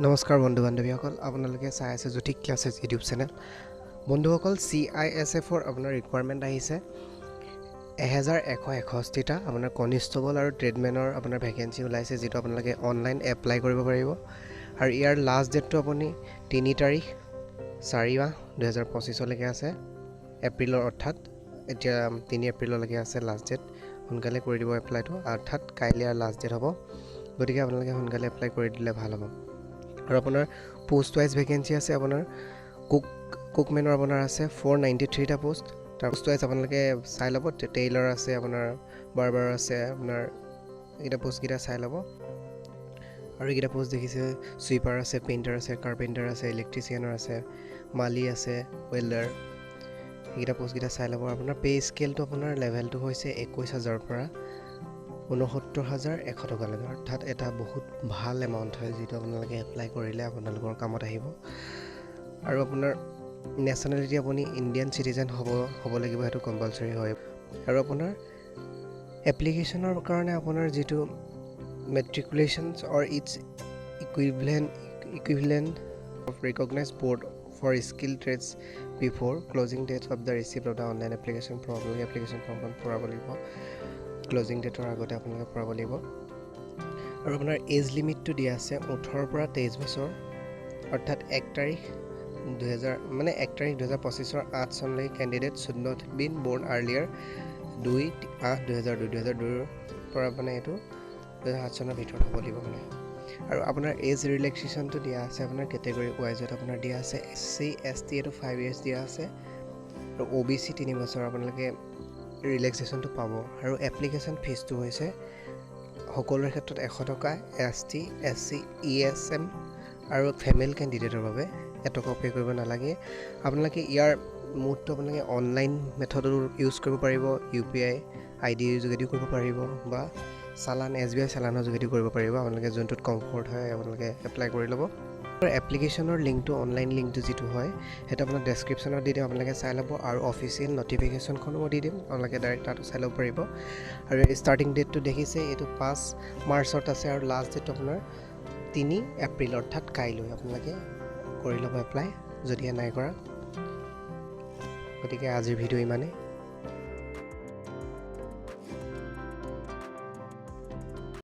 নমস্কাৰ বন্ধু বান্ধৱীসকল, আপোনালোকে চাই আছে জ্যোতিক ক্লাছেছ ইউটিউব চেনেল। বন্ধুসকল, CISFৰ আপোনাৰ ৰিকুৱাৰমেণ্ট আহিছে 1161টা আপোনাৰ কনিষ্টেবল আৰু ট্ৰেডমেনৰ আপোনাৰ ভেকেঞ্চি ওলাইছে, যিটো আপোনালোকে অনলাইন এপ্লাই কৰিব পাৰিব। আৰু ইয়াৰ লাষ্ট ডেটটো আপুনি 3 তাৰিখ 4 মাহ 2025লৈকে আছে, এপ্ৰিলৰ, অৰ্থাৎ এতিয়া 3 এপ্ৰিললৈকে আছে লাষ্ট ডেট। সোনকালে কৰি দিব এপ্লাইটো, অৰ্থাৎ কাইলৈ আৰু লাষ্ট ডেট হ'ব। গতিকে আপোনালোকে সোনকালে এপ্লাই কৰি দিলে ভাল হ'ব। আৰু আপোনাৰ পোষ্ট ৱাইজ ভেকেঞ্চি আছে। আপোনাৰ কুকমেনৰ আপোনাৰ আছে 493টা পোষ্ট। তাৰ পোষ্ট ৱাইজ আপোনালোকে চাই ল'ব। টেইলাৰ আছে, আপোনাৰ বাৰ্বাৰ আছে, আপোনাৰ এইকেইটা পোষ্টকেইটা চাই ল'ব। আৰু এইকেইটা পোষ্ট দেখিছে, চুইপাৰ আছে, পেইণ্টাৰ আছে, কাৰ্পেণ্টাৰ আছে, ইলেক্ট্ৰিচিয়ানৰ আছে, মালি আছে, ৱেল্ডাৰ। এইকেইটা পোষ্টকেইটা চাই ল'ব। আপোনাৰ পে' স্কেলটো আপোনাৰ লেভেলটো হৈছে 21,000ৰ পৰা 69,100 টকালৈকে, অৰ্থাৎ এটা বহুত ভাল এমাউণ্ট হয়, যিটো আপোনালোকে এপ্লাই কৰিলে আপোনালোকৰ কামত আহিব। আৰু আপোনাৰ নেশ্যনেলিটি আপুনি ইণ্ডিয়ান চিটিজেন হ'ব লাগিব, সেইটো কম্পালচৰি হয়। আৰু আপোনাৰ এপ্লিকেশ্যনৰ কাৰণে আপোনাৰ যিটো matriculations or its equivalent of recognised board for skill trades before closing date of the receipt of the online application form. Application ফৰ্মখন পূৰাব লাগিব, ক্লজিং ডেটৰ আগতে আপোনালোকে পূৰাব লাগিব। আৰু আপোনাৰ এজ লিমিটটো দিয়া আছে 18 পৰা 23 বছৰ, অৰ্থাৎ 1 তাৰিখ 2025ৰ 8 চনলৈকে কেণ্ডিডেট শুড নট বিন বৰ্ণ আৰ্লিয়াৰ 2/8/2002 পৰা মানে এইটো 2007 চনৰ ভিতৰত হ'ব লাগিব মানে। আৰু আপোনাৰ এজ ৰিলেক্সেশ্যনটো দিয়া আছে আপোনাৰ কেটেগৰী ৱাইজত আপোনাৰ দিয়া আছে। SC ST এইটো 5 years দিয়া আছে, আৰু OBC 3 বছৰ আপোনালোকে ৰিলেক্সেশ্যনটো পাব। আৰু এপ্লিকেশ্যন ফিজটো হৈছে সকলোৰে ক্ষেত্ৰত 100 টকা, ST SC ESM আৰু ফেমেল কেণ্ডিডেটৰ বাবে 1 টকাও পে' কৰিব নালাগে। আপোনালোকে ইয়াৰ মুডটো আপোনালোকে অনলাইন মেথডো ইউজ কৰিব পাৰিব, UPI ID যোগেদিও কৰিব পাৰিব, বা চালান SBI চালানৰ যোগেদিও কৰিব পাৰিব। আপোনালোকে যোনটোত কমফৰ্ট হয় আপোনালোকে এপ্লাই কৰি ল'ব। এপ্লিকেশ্যনৰ লিংকটো, অনলাইন লিংকটো যিটো হয়, সেইটো আপোনাৰ ডেছক্ৰিপশ্যনত দি দিম, আপোনালোকে চাই ল'ব। আৰু অফিচিয়েল নটিফিকেশ্যনখনো মই দি দিম, আপোনালোকে ডাইৰেক্ট তাতো চাই ল'ব পাৰিব। আৰু ষ্টাৰ্টিং ডেটটো দেখিছে, এইটো 5 মাৰ্চত আছে, আৰু লাষ্ট ডেটটো আপোনাৰ 3 এপ্ৰিল, অৰ্থাৎ কাইলৈ আপোনালোকে কৰি ল'ব এপ্লাই যদিহে নাই কৰা। গতিকে আজিৰ ভিডিঅ' ইমানেই।